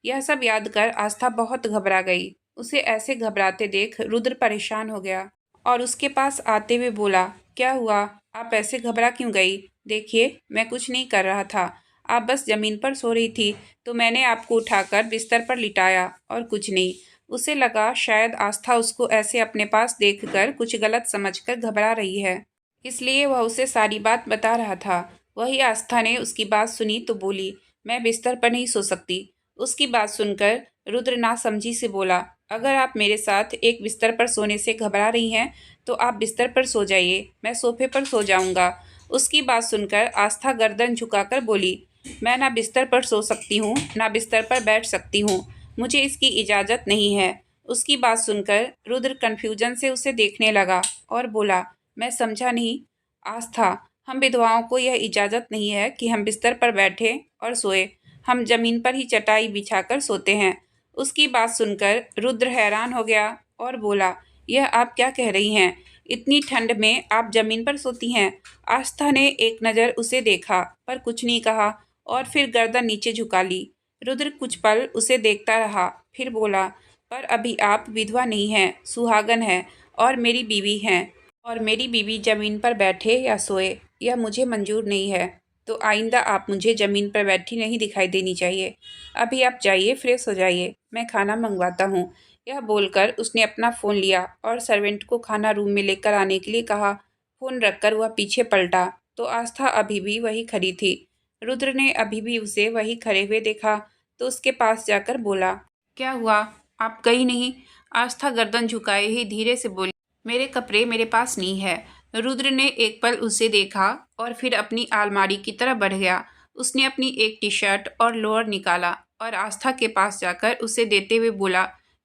यह सब याद कर आस्था बहुत घबरा गई। उसे ऐसे घबराते देख रुद्र परेशान हो गया और उसके पास आते हुए बोला, क्या हुआ, आप ऐसे घबरा क्यों गई? देखिए, मैं कुछ नहीं कर रहा था, आप बस जमीन पर सो रही थी, तो मैंने आपको उठाकर बिस्तर पर लिटाया और कुछ नहीं। उसे लगा शायद आस्था उसको ऐसे अपने पास देखकर कुछ गलत समझकर घबरा रही है, इसलिए वह उसे सारी बात बता रहा था। वही आस्था ने उसकी बात सुनी तो बोली, मैं बिस्तर पर नहीं सो सकती। उसकी बात सुनकर रुद्र नासमझी से बोला, अगर आप मेरे साथ एक बिस्तर पर सोने से घबरा रही हैं तो आप बिस्तर पर सो जाइए, मैं सोफे पर सो जाऊंगा। उसकी बात सुनकर आस्था गर्दन झुकाकर बोली, मैं ना बिस्तर पर सो सकती हूँ ना बिस्तर पर बैठ सकती हूँ, मुझे इसकी इजाज़त नहीं है। उसकी बात सुनकर रुद्र कन्फ्यूजन से उसे देखने लगा और बोला, मैं समझा नहीं। आस्था, हम विधवाओं को यह इजाज़त नहीं है कि हम बिस्तर पर बैठे और सोए, हम जमीन पर ही चटाई बिछाकर सोते हैं। उसकी बात सुनकर रुद्र हैरान हो गया और बोला, यह आप क्या कह रही हैं? इतनी ठंड में आप जमीन पर सोती हैं? आस्था ने एक नज़र उसे देखा पर कुछ नहीं कहा और फिर गर्दन नीचे झुका ली। रुद्र कुछ पल उसे देखता रहा, फिर बोला, पर अभी आप विधवा नहीं हैं, सुहागन हैं और मेरी बीवी हैं, और मेरी बीवी ज़मीन पर बैठे या सोए यह मुझे मंजूर नहीं है, तो आइंदा आप मुझे ज़मीन पर बैठी नहीं दिखाई देनी चाहिए। अभी आप जाइए, फ्रेश हो जाइए, मैं खाना मंगवाता हूँ। यह बोलकर उसने अपना फ़ोन लिया और सर्वेंट को खाना रूम में लेकर आने के लिए कहा। फ़ोन रखकर वह पीछे पलटा तो आस्था अभी भी वही खड़ी थी। रुद्र ने अभी भी उसे वही खड़े हुए देखा तो उसके पास जाकर बोला, क्या हुआ, आप गई नहीं? आस्था गर्दन झुकाए ही धीरे से बोली, मेरे कपड़े मेरे पास नहीं है। रुद्र ने एक पल उसे देखा और फिर अपनी अलमारी की तरफ बढ़ गया। उसने अपनी एक टी शर्ट और लोअर निकाला और आस्था के पास जाकर उसे देते हुए बोला,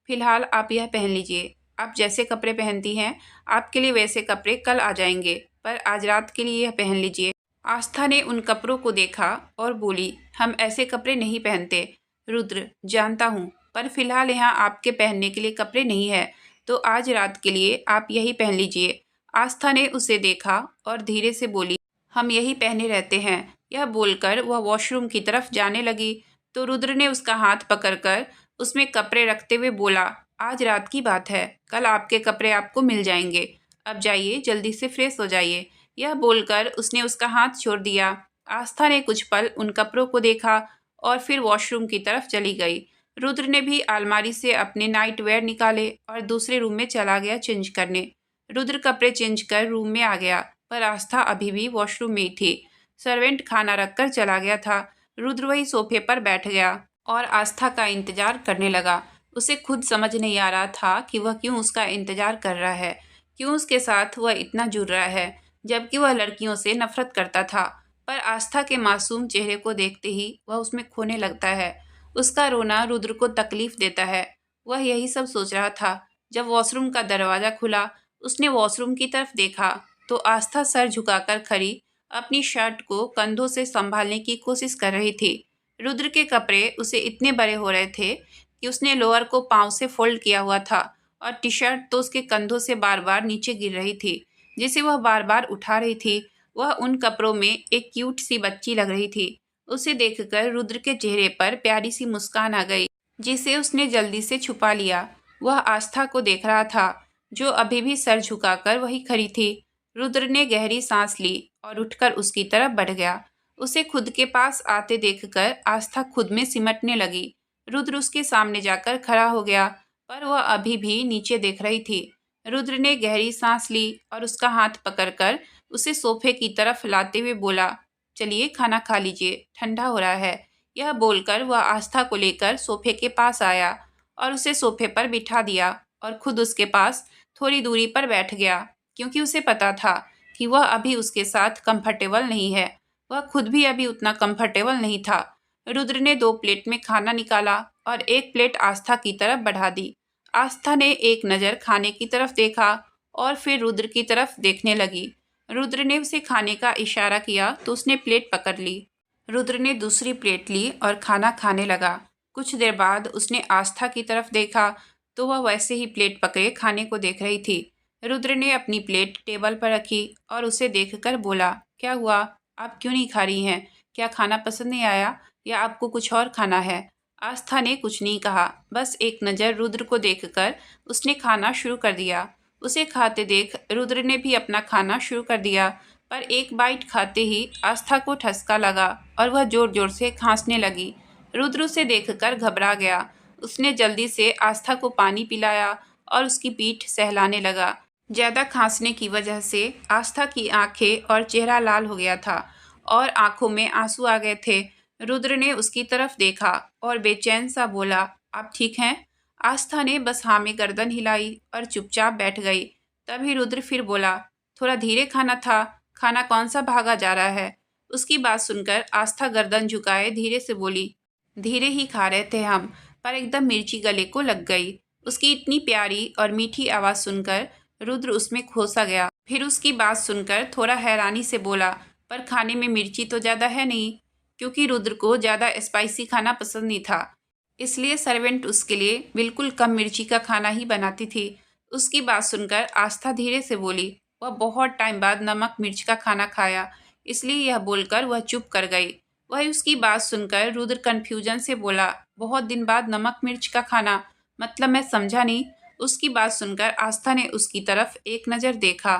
फिलहाल आप यह पहन लीजिए। आप जैसे कपड़े पहनती हैं, आपके लिए वैसे कपड़े कल आ जाएंगे, पर आज रात के लिए यह पहन लीजिए। आस्था ने उन कपड़ों को देखा और बोली, हम ऐसे कपड़े नहीं पहनते। रुद्र, जानता हूँ, पर फिलहाल यहाँ आपके पहनने के लिए कपड़े नहीं है, तो आज रात के लिए आप यही पहन लीजिए। आस्था ने उसे देखा और धीरे से बोली, हम यही पहने रहते हैं। यह बोलकर वह वॉशरूम की तरफ जाने लगी तो रुद्र ने उसका हाथ पकड़कर उसमें कपड़े रखते हुए बोला, आज रात की बात है, कल आपके कपड़े आपको मिल जाएंगे, अब जाइए, जल्दी से फ्रेश हो जाइए। यह बोलकर उसने उसका हाथ छोड़ दिया। आस्था ने कुछ पल उन कपड़ों को देखा और फिर वॉशरूम की तरफ चली गई। रुद्र ने भी अलमारी से अपने नाइट वेयर निकाले और दूसरे रूम में चला गया चेंज करने। रुद्र कपड़े चेंज कर रूम में आ गया, पर आस्था अभी भी वॉशरूम में ही थी। सर्वेंट खाना रखकर चला गया था। रुद्र वही सोफे पर बैठ गया और आस्था का इंतजार करने लगा। उसे खुद समझ नहीं आ रहा था कि वह क्यों उसका इंतजार कर रहा है, क्यों उसके साथ वह इतना जुड़ रहा है, जबकि वह लड़कियों से नफरत करता था। पर आस्था के मासूम चेहरे को देखते ही वह उसमें खोने लगता है। उसका रोना रुद्र को तकलीफ देता है। वह यही सब सोच रहा था जब वॉशरूम का दरवाज़ा खुला। उसने वॉशरूम की तरफ देखा तो आस्था सर झुकाकर खड़ी अपनी शर्ट को कंधों से संभालने की कोशिश कर रही थी। रुद्र के कपड़े उसे इतने बड़े हो रहे थे कि उसने लोअर को पाँव से फोल्ड किया हुआ था और टी शर्ट तो उसके कंधों से बार बार नीचे गिर रही थी, जिसे वह बार बार उठा रही थी। वह उन कपड़ों में एक क्यूट सी बच्ची लग रही थी। उसे देखकर रुद्र के चेहरे पर प्यारी सी मुस्कान आ गई, जिसे उसने जल्दी से छुपा लिया। वह आस्था को देख रहा था, जो अभी भी सर झुकाकर वही खड़ी थी। रुद्र ने गहरी सांस ली और उठकर उसकी तरफ बढ़ गया। उसे खुद के पास आते देखकर आस्था खुद में सिमटने लगी। रुद्र उसके सामने जाकर खड़ा हो गया, पर वह अभी भी नीचे देख रही थी। रुद्र ने गहरी सांस ली और उसका हाथ पकड़कर उसे सोफे की तरफ लाते हुए बोला, चलिए खाना खा लीजिए, ठंडा हो रहा है। यह बोलकर वह आस्था को लेकर सोफे के पास आया और उसे सोफे पर बिठा दिया और खुद उसके पास थोड़ी दूरी पर बैठ गया, क्योंकि उसे पता था कि वह अभी उसके साथ कंफर्टेबल नहीं है। वह खुद भी अभी उतना कंफर्टेबल नहीं था। रुद्र ने 2 प्लेट में खाना निकाला और 1 प्लेट आस्था की तरफ बढ़ा दी। आस्था ने एक नज़र खाने की तरफ देखा और फिर रुद्र की तरफ देखने लगी। रुद्र ने उसे खाने का इशारा किया तो उसने प्लेट पकड़ ली। रुद्र ने दूसरी प्लेट ली और खाना खाने लगा। कुछ देर बाद उसने आस्था की तरफ देखा तो वह वैसे ही प्लेट पकड़े खाने को देख रही थी। रुद्र ने अपनी प्लेट टेबल पर रखी और उसे देखकर बोला, क्या हुआ, आप क्यों नहीं खा रही हैं? क्या खाना पसंद नहीं आया या आपको कुछ और खाना है? आस्था ने कुछ नहीं कहा, बस एक नज़र रुद्र को देखकर उसने खाना शुरू कर दिया। उसे खाते देख रुद्र ने भी अपना खाना शुरू कर दिया, पर एक बाइट खाते ही आस्था को ठसका लगा और वह जोर जोर से खांसने लगी। रुद्र उसे देखकर घबरा गया। उसने जल्दी से आस्था को पानी पिलाया और उसकी पीठ सहलाने लगा। ज़्यादा खांसने की वजह से आस्था की आंखें और चेहरा लाल हो गया था और आंखों में आंसू आ गए थे। रुद्र ने उसकी तरफ देखा और बेचैन सा बोला, आप ठीक हैं? आस्था ने बस हाँ में गर्दन हिलाई और चुपचाप बैठ गई। तभी रुद्र फिर बोला, थोड़ा धीरे खाना था, खाना कौन सा भागा जा रहा है? उसकी बात सुनकर आस्था गर्दन झुकाए धीरे से बोली, धीरे ही खा रहे थे हम, पर एकदम मिर्ची गले को लग गई। उसकी इतनी प्यारी और मीठी आवाज़ सुनकर रुद्र उसमें खो सा गया। फिर उसकी बात सुनकर थोड़ा हैरानी से बोला, पर खाने में मिर्ची तो ज़्यादा है नहीं, क्योंकि रुद्र को ज़्यादा स्पाइसी खाना पसंद नहीं था। इसलिए सर्वेंट उसके लिए बिल्कुल कम मिर्ची का खाना ही बनाती थी। उसकी बात सुनकर आस्था धीरे से बोली, वह बहुत टाइम बाद नमक मिर्च का खाना खाया, इसलिए यह बोलकर वह चुप कर गई। वही उसकी बात सुनकर रुद्र कन्फ्यूजन से बोला, बहुत दिन बाद नमक मिर्च का खाना, मतलब मैं समझा नहीं। उसकी बात सुनकर आस्था ने उसकी तरफ एक नज़र देखा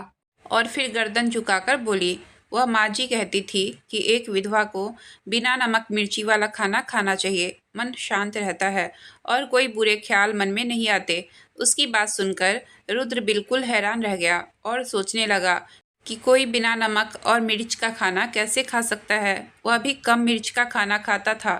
और फिर गर्दन झुकाकर बोली, वह माँ जी कहती थी कि एक विधवा को बिना नमक मिर्ची वाला खाना खाना चाहिए, मन शांत रहता है और कोई बुरे ख्याल मन में नहीं आते। उसकी बात सुनकर रुद्र बिल्कुल हैरान रह गया और सोचने लगा कि कोई बिना नमक और मिर्च का खाना कैसे खा सकता है। वह भी कम मिर्च का खाना खाता था,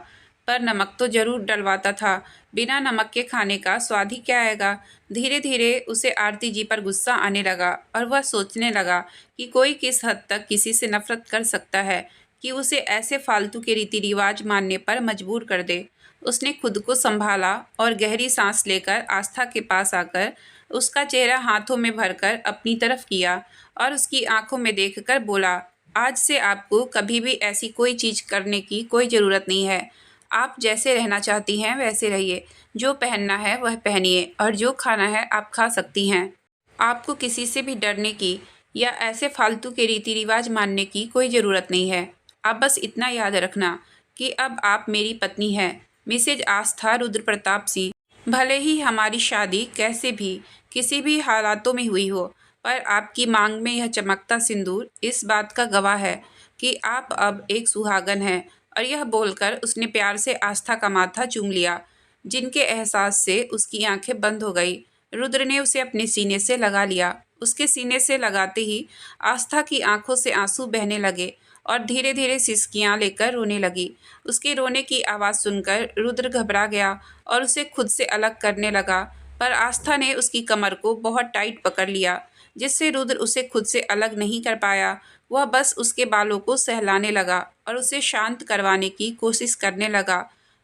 पर नमक तो जरूर डलवाता था। बिना नमक के खाने का स्वाद ही क्या आएगा। धीरे धीरे उसे आरती जी पर गुस्सा आने लगा और वह सोचने लगा कि कोई किस हद तक किसी से नफरत कर सकता है कि उसे ऐसे फालतू के रीति रिवाज मानने पर मजबूर कर दे। उसने खुद को संभाला और गहरी सांस लेकर आस्था के पास आकर उसका चेहरा हाथों में भरकर अपनी तरफ किया और उसकी आंखों में देखकर बोला, आज से आपको कभी भी ऐसी कोई चीज़ करने की कोई ज़रूरत नहीं है। आप जैसे रहना चाहती हैं वैसे रहिए, जो पहनना है वह पहनिए और जो खाना है आप खा सकती हैं। आपको किसी से भी डरने की या ऐसे फालतू के रीति रिवाज मानने की कोई ज़रूरत नहीं है। आप बस इतना याद रखना कि अब आप मेरी पत्नी हैं, मिसेज आस्था रुद्र प्रताप सिंह। भले ही हमारी शादी कैसे भी किसी भी हालातों में हुई हो, पर आपकी मांग में यह चमकता सिंदूर इस बात का गवाह है कि आप अब एक सुहागन हैं। और यह बोलकर उसने प्यार से आस्था का माथा चूम लिया, जिनके एहसास से उसकी आंखें बंद हो गई। रुद्र ने उसे अपने सीने से लगा लिया। उसके सीने से लगाते ही आस्था की आंखों से आंसू बहने लगे और धीरे धीरे सिसकियां लेकर रोने लगी। उसके रोने की आवाज़ सुनकर रुद्र घबरा गया और उसे खुद से अलग करने लगा, पर आस्था ने उसकी कमर को बहुत टाइट पकड़ लिया, जिससे रुद्र उसे खुद से अलग नहीं कर पाया। वह बस उसके बालों को सहलाने लगा और उसे शांत करवाने की कोशिश करने लगा।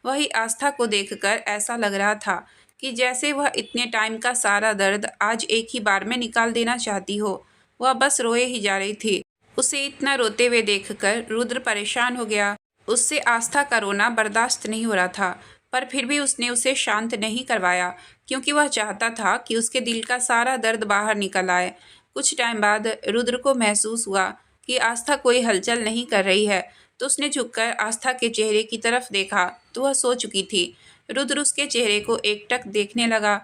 वही आस्था को देखकर ऐसा लग रहा था कि जैसे वह इतने टाइम का सारा दर्द आज एक ही बार में निकाल देना चाहती हो। वह बस रोए ही जा रही थी। उसे इतना रोते हुए देखकर रुद्र परेशान हो गया। उससे आस्था का रोना बर्दाश्त नहीं हो रहा था, पर फिर भी उसने उसे शांत नहीं करवाया, क्योंकि वह चाहता था कि उसके दिल का सारा दर्द बाहर निकल आए। कुछ टाइम बाद रुद्र को महसूस हुआ कि आस्था कोई हलचल नहीं कर रही है, तो उसने झुककर आस्था के चेहरे की तरफ देखा तो वह सो चुकी थी। रुद्र उसके चेहरे को एकटक देखने लगा,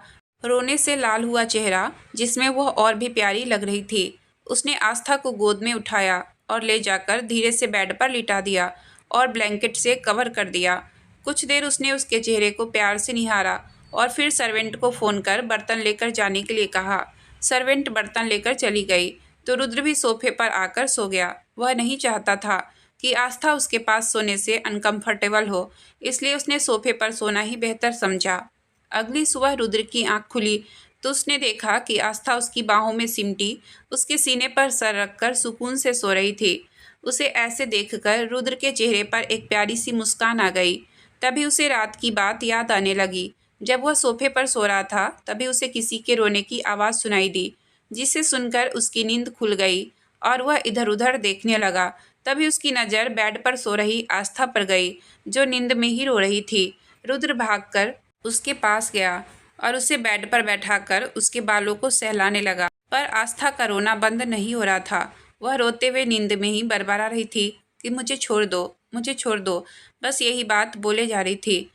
रोने से लाल हुआ चेहरा जिसमें वह और भी प्यारी लग रही थी। उसने आस्था को गोद में उठाया और ले जाकर धीरे से बेड पर लिटा दिया और ब्लैंकेट से कवर कर दिया। कुछ देर उसने उसके चेहरे को प्यार से निहारा और फिर सर्वेंट को फ़ोन कर बर्तन लेकर जाने के लिए कहा। सर्वेंट बर्तन लेकर चली गई तो रुद्र भी सोफे पर आकर सो गया। वह नहीं चाहता था कि आस्था उसके पास सोने से अनकंफर्टेबल हो, इसलिए उसने सोफे पर सोना ही बेहतर समझा। अगली सुबह रुद्र की आंख खुली तो उसने देखा कि आस्था उसकी बाहों में सिमटी उसके सीने पर सर रखकर सुकून से सो रही थी। उसे ऐसे देखकर रुद्र के चेहरे पर एक प्यारी सी मुस्कान आ गई। तभी उसे रात की बात याद आने लगी। जब वह सोफे पर सो रहा था तभी उसे किसी के रोने की आवाज़ सुनाई दी, जिसे सुनकर उसकी नींद खुल गई और वह इधर उधर देखने लगा। तभी उसकी नज़र बेड पर सो रही आस्था पर गई, जो नींद में ही रो रही थी। रुद्र भागकर उसके पास गया और उसे बेड पर बैठाकर उसके बालों को सहलाने लगा, पर आस्था का रोना बंद नहीं हो रहा था। वह रोते हुए नींद में ही बरबरा रही थी कि मुझे छोड़ दो, मुझे छोड़ दो, बस यही बात बोले जा रही थी।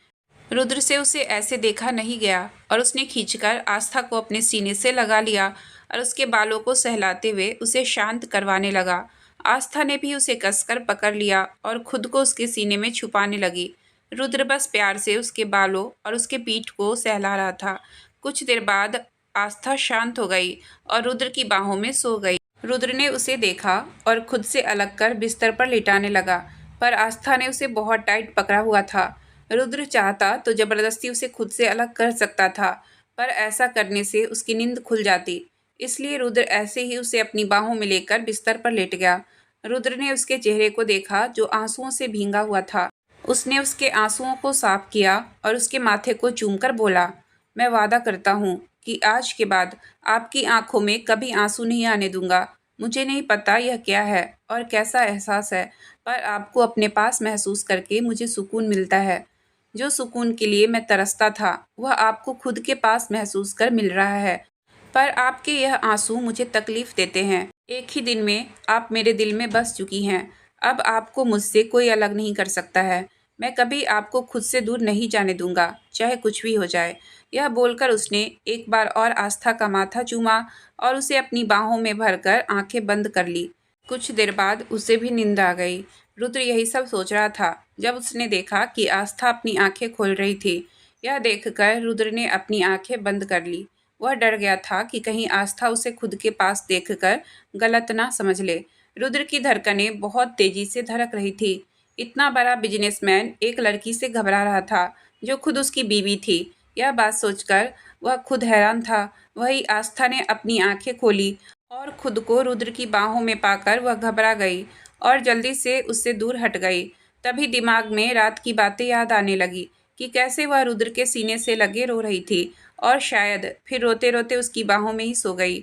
रुद्र से उसे ऐसे देखा नहीं गया और उसने खींचकर आस्था को अपने सीने से लगा लिया और उसके बालों को सहलाते हुए उसे शांत करवाने लगा। आस्था ने भी उसे कसकर पकड़ लिया और खुद को उसके सीने में छुपाने लगी। रुद्र बस प्यार से उसके बालों और उसके पीठ को सहला रहा था। कुछ देर बाद आस्था शांत हो गई और रुद्र की बाहों में सो गई। रुद्र ने उसे देखा और खुद से अलग कर बिस्तर पर लिटाने लगा, पर आस्था ने उसे बहुत टाइट पकड़ा हुआ था। रुद्र चाहता तो जबरदस्ती उसे खुद से अलग कर सकता था, पर ऐसा करने से उसकी नींद खुल जाती। इसलिए रुद्र ऐसे ही उसे अपनी बाहों में लेकर बिस्तर पर लेट गया। रुद्र ने उसके चेहरे को देखा जो आंसुओं से भींगा हुआ था। उसने उसके आंसुओं को साफ किया और उसके माथे को चूमकर बोला, मैं वादा करता हूँ कि आज के बाद आपकी आंखों में कभी आंसू नहीं आने दूंगा। मुझे नहीं पता यह क्या है और कैसा एहसास है, पर आपको अपने पास महसूस करके मुझे सुकून मिलता है। जो सुकून के लिए मैं तरसता था वह आपको खुद के पास महसूस कर मिल रहा है, पर आपके यह आंसू मुझे तकलीफ देते हैं। एक ही दिन में आप मेरे दिल में बस चुकी हैं। अब आपको मुझसे कोई अलग नहीं कर सकता है। मैं कभी आपको खुद से दूर नहीं जाने दूंगा, चाहे कुछ भी हो जाए। यह बोलकर उसने एक बार और आस्था का माथा चूमा और उसे अपनी बाहों में भरकर आंखें बंद कर ली। कुछ देर बाद उसे भी नींद आ गई। रुद्र यही सब सोच रहा था जब उसने देखा कि आस्था अपनी आंखें खोल रही थी। यह देखकर रुद्र ने अपनी आंखें बंद कर ली। वह डर गया था कि कहीं आस्था उसे खुद के पास देखकर गलत ना समझ ले। रुद्र की धड़कनें बहुत तेजी से धड़क रही थी। इतना बड़ा बिजनेसमैन एक लड़की से घबरा रहा था जो खुद उसकी बीवी थी। यह बात सोचकर वह खुद हैरान था। वही आस्था ने अपनी आंखें खोली और खुद को रुद्र की बाहों में पाकर वह घबरा गई और जल्दी से उससे दूर हट गई। तभी दिमाग में रात की बातें याद आने लगी कि कैसे वह रुद्र के सीने से लगे रो रही थी और शायद फिर रोते रोते उसकी बाहों में ही सो गई।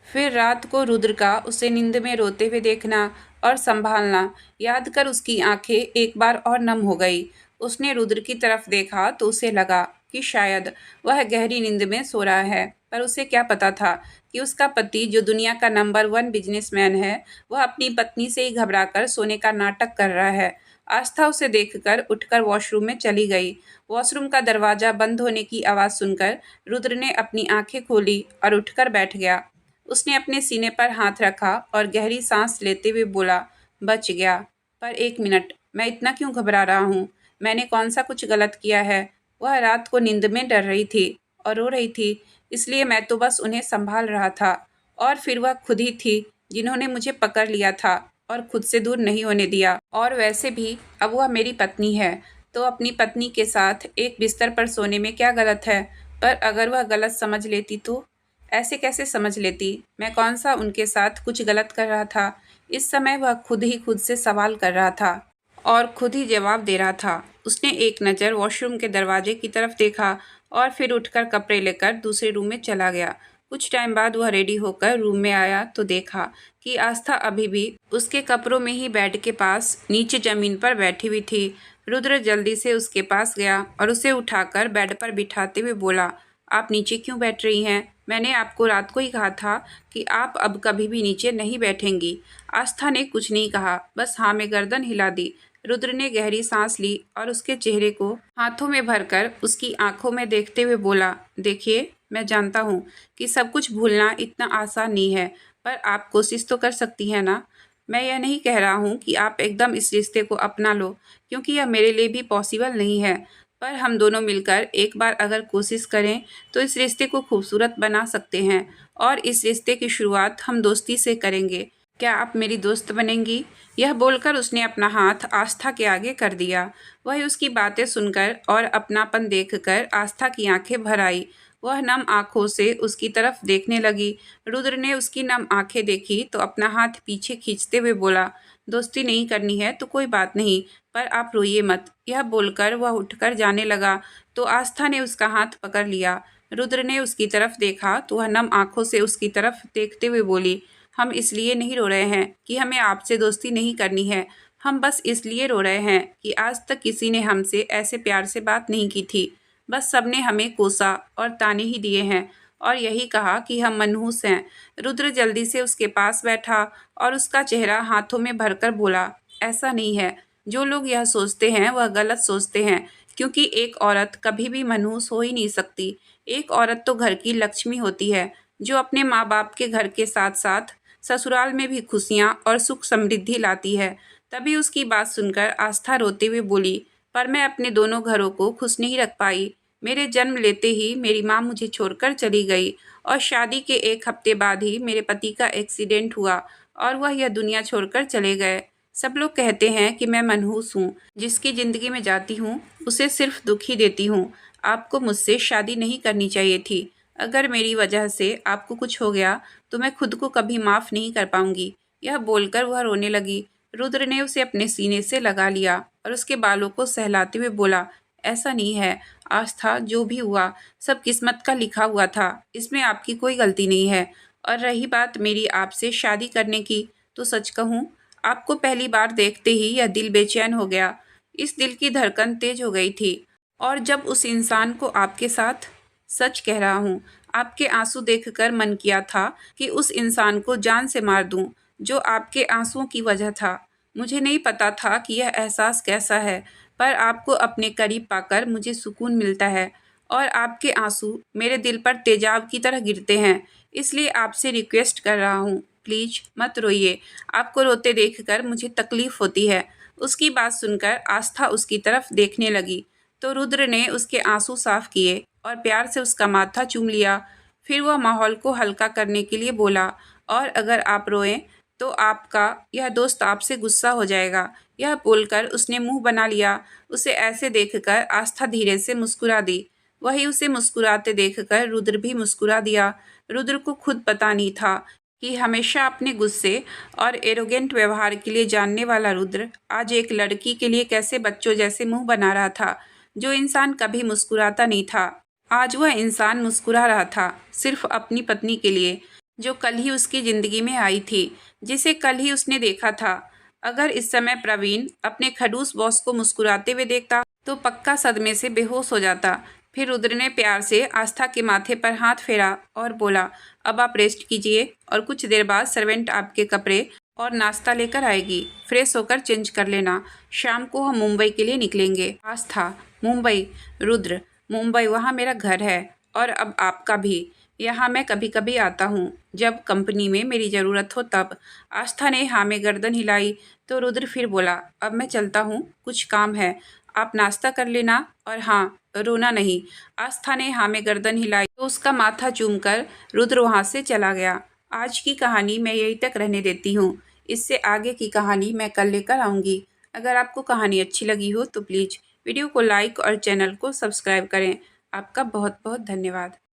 फिर रात को रुद्र का उसे नींद में रोते हुए देखना और संभालना याद कर उसकी आंखें एक बार और नम हो गई। उसने रुद्र की तरफ देखा तो उसे लगा कि शायद वह गहरी नींद में सो रहा है, पर उसे क्या पता था कि उसका पति, जो दुनिया का नंबर 1 बिजनेसमैन है, वह अपनी पत्नी से ही घबराकर सोने का नाटक कर रहा है। आस्था उसे देखकर उठकर वॉशरूम में चली गई। वॉशरूम का दरवाजा बंद होने की आवाज़ सुनकर रुद्र ने अपनी आंखें खोली और उठकर बैठ गया। उसने अपने सीने पर हाथ रखा और गहरी सांस लेते हुए बोला, बच गया। पर एक मिनट, मैं इतना क्यों घबरा रहा हूँ? मैंने कौन सा कुछ गलत किया है? वह रात को नींद में डर रही थी और रो रही थी, इसलिए मैं तो बस उन्हें संभाल रहा था। और फिर वह खुद ही थी जिन्होंने मुझे पकड़ लिया था और खुद से दूर नहीं होने दिया। और वैसे भी अब वह मेरी पत्नी है, तो अपनी पत्नी के साथ एक बिस्तर पर सोने में क्या गलत है? पर अगर वह गलत समझ लेती तो? ऐसे कैसे समझ लेती? मैं कौन सा उनके साथ कुछ गलत कर रहा था? इस समय वह खुद ही खुद से सवाल कर रहा था और खुद ही जवाब दे रहा था। उसने एक नज़र वॉशरूम के दरवाजे की तरफ देखा और फिर उठकर कपड़े लेकर दूसरे रूम में चला गया। कुछ टाइम बाद वह रेडी होकर रूम में आया तो देखा कि आस्था अभी भी उसके कपड़ों में ही बेड के पास नीचे ज़मीन पर बैठी हुई थी। रुद्र जल्दी से उसके पास गया और उसे उठाकर बेड पर बिठाते हुए बोला, आप नीचे क्यों बैठ रही हैं? मैंने आपको रात को ही कहा था कि आप अब कभी भी नीचे नहीं बैठेंगी। आस्था ने कुछ नहीं कहा, बस हाँ में गर्दन हिला दी। रुद्र ने गहरी सांस ली और उसके चेहरे को हाथों में भरकर उसकी आंखों में देखते हुए बोला, देखिए, मैं जानता हूँ कि सब कुछ भूलना इतना आसान नहीं है, पर आप कोशिश तो कर सकती हैं ना। मैं यह नहीं कह रहा हूँ कि आप एकदम इस रिश्ते को अपना लो, क्योंकि यह मेरे लिए भी पॉसिबल नहीं है। पर हम दोनों मिलकर एक बार अगर कोशिश करें तो इस रिश्ते को खूबसूरत बना सकते हैं, और इस रिश्ते की शुरुआत हम दोस्ती से करेंगे। क्या आप मेरी दोस्त बनेंगी? यह बोलकर उसने अपना हाथ आस्था के आगे कर दिया। वह उसकी बातें सुनकर और अपनापन देखकर आस्था की आंखें भर आई। वह नम आंखों से उसकी तरफ देखने लगी। रुद्र ने उसकी नम आंखें देखी तो अपना हाथ पीछे खींचते हुए बोला, दोस्ती नहीं करनी है तो कोई बात नहीं, पर आप रोइए मत। यह बोलकर वह उठकर जाने लगा तो आस्था ने उसका हाथ पकड़ लिया। रुद्र ने उसकी तरफ देखा तो वह नम आंखों से उसकी तरफ देखते हुए बोली, हम इसलिए नहीं रो रहे हैं कि हमें आपसे दोस्ती नहीं करनी है। हम बस इसलिए रो रहे हैं कि आज तक किसी ने हमसे ऐसे प्यार से बात नहीं की थी। बस सबने हमें कोसा और ताने ही दिए हैं और यही कहा कि हम मनहूस हैं। रुद्र जल्दी से उसके पास बैठा और उसका चेहरा हाथों में भरकर बोला, ऐसा नहीं है। जो लोग यह सोचते हैं वह गलत सोचते हैं, क्योंकि एक औरत कभी भी मनहूस हो ही नहीं सकती। एक औरत तो घर की लक्ष्मी होती है, जो अपने माँ बाप के घर के साथ साथ ससुराल में भी खुशियाँ और सुख समृद्धि लाती है। तभी उसकी बात सुनकर आस्था रोते हुए बोली, पर मैं अपने दोनों घरों को खुश नहीं रख पाई। मेरे जन्म लेते ही मेरी माँ मुझे छोड़कर चली गई और शादी के एक हफ्ते बाद ही मेरे पति का एक्सीडेंट हुआ और वह यह दुनिया छोड़कर चले गए। सब लोग कहते हैं कि मैं मनहूस हूँ, जिसकी ज़िंदगी में जाती हूँ उसे सिर्फ दुख ही देती हूँ। आपको मुझसे शादी नहीं करनी चाहिए थी। अगर मेरी वजह से आपको कुछ हो गया तो मैं खुद को कभी माफ़ नहीं कर पाऊंगी। यह बोलकर वह रोने लगी। रुद्र ने उसे अपने सीने से लगा लिया और उसके बालों को सहलाते हुए बोला, ऐसा नहीं है आस्था, जो भी हुआ सब किस्मत का लिखा हुआ था, इसमें आपकी कोई गलती नहीं है। और रही बात मेरी आपसे शादी करने की, तो सच कहूँ आपको पहली बार देखते ही यह दिल बेचैन हो गया। इस दिल की धड़कन तेज हो गई थी, और जब उस इंसान को आपके साथ, सच कह रहा हूँ, आपके आंसू देखकर मन किया था कि उस इंसान को जान से मार दूं, जो आपके आंसुओं की वजह था। मुझे नहीं पता था कि यह एहसास कैसा है, पर आपको अपने करीब पाकर मुझे सुकून मिलता है और आपके आंसू मेरे दिल पर तेजाब की तरह गिरते हैं। इसलिए आपसे रिक्वेस्ट कर रहा हूँ, प्लीज मत रोइए। आपको रोते देखकर मुझे तकलीफ होती है। उसकी बात सुनकर आस्था उसकी तरफ देखने लगी तो रुद्र ने उसके आंसू साफ किए और प्यार से उसका माथा चूम लिया। फिर वह माहौल को हल्का करने के लिए बोला, और अगर आप रोएं तो आपका यह दोस्त आपसे गुस्सा हो जाएगा। यह बोलकर उसने मुंह बना लिया। उसे ऐसे देखकर आस्था धीरे से मुस्कुरा दी। वही उसे मुस्कुराते देखकर रुद्र भी मुस्कुरा दिया। रुद्र को खुद पता नहीं था कि हमेशा अपने गुस्से और एरोगेंट व्यवहार के लिए जानने वाला रुद्र आज एक लड़की के लिए कैसे बच्चों जैसे मुंह बना रहा था। जो इंसान कभी मुस्कुराता नहीं था, आज वह इंसान मुस्कुरा रहा था, सिर्फ अपनी पत्नी के लिए, जो कल ही उसकी ज़िंदगी में आई थी, जिसे कल ही उसने देखा था। अगर इस समय प्रवीण अपने खड़ूस बॉस को मुस्कुराते हुए देखता तो पक्का सदमे से बेहोश हो जाता। फिर रुद्र ने प्यार से आस्था के माथे पर हाथ फेरा और बोला, अब आप रेस्ट कीजिए और कुछ देर बाद सर्वेंट आपके कपड़े और नाश्ता लेकर आएगी। फ्रेश होकर चेंज कर लेना। शाम को हम मुंबई के लिए निकलेंगे। आस्था, मुंबई? रुद्र, मुंबई वहाँ मेरा घर है और अब आपका भी। यहाँ मैं कभी कभी आता हूँ, जब कंपनी में मेरी ज़रूरत हो तब। आस्था ने हाँ में गर्दन हिलाई तो रुद्र फिर बोला, अब मैं चलता हूँ, कुछ काम है। आप नाश्ता कर लेना और हाँ, रोना नहीं। आस्था ने हाँ में गर्दन हिलाई तो उसका माथा चूमकर रुद्र वहाँ से चला गया। आज की कहानी मैं यहीं तक रहने देती हूँ। इससे आगे की कहानी मैं कल लेकर आऊँगी। अगर आपको कहानी अच्छी लगी हो तो प्लीज़ वीडियो को लाइक और चैनल को सब्सक्राइब करें। आपका बहुत बहुत धन्यवाद।